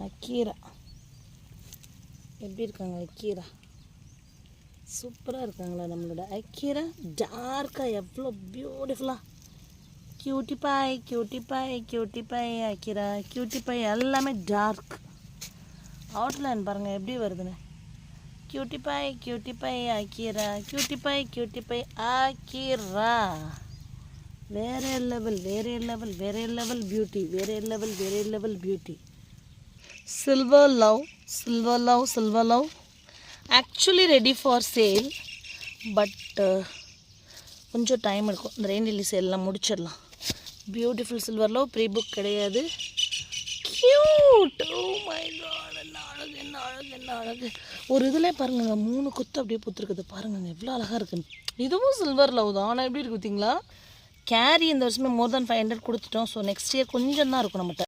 அக்கீரா எப்படி இருக்காங்க? அக்கீரா சூப்பராக இருக்காங்களா நம்மளோட அக்கீரா? டார்க்காக எவ்வளோ பியூட்டிஃபுல்லாக. Cutie boy cutie boy cutie பாய் அக்கீரா கியூட்டி பாய் எல்லாமே டார்க். அவுட்லைன் பாருங்கள் எப்படி வருதுன்னு. கியூட்டி பாய் அக்கீரா கியூட்டி பாய் அக்கீரா. வேற லெவல் பியூட்டி, வேற level beauty. Silver love actually ready for sale. But கொஞ்சம் டைம் எடுக்கும். இந்த ரெயின் ரிலீஸ் எல்லாம் முடிச்சிடலாம். Beautiful silver love pre book கிடையாது. கியூட். ஓ மை காட், என்ன அழகு. ஒரு இதில் பாருங்க 3 கொத்து அப்படியே பூத்துருக்குது பாருங்க, எவ்வளோ அழகாக இருக்குன்னு. இதுவும் சில்வர் லவ் தான். ஆனால் எப்படி இருக்கு பார்த்தீங்களா? கேரி இந்த வருஷமே மோர் தென் 500 கொடுத்துட்டோம். ஸோ நெக்ஸ்ட் இயர் கொஞ்சம் தான் இருக்கும் நம்மகிட்ட.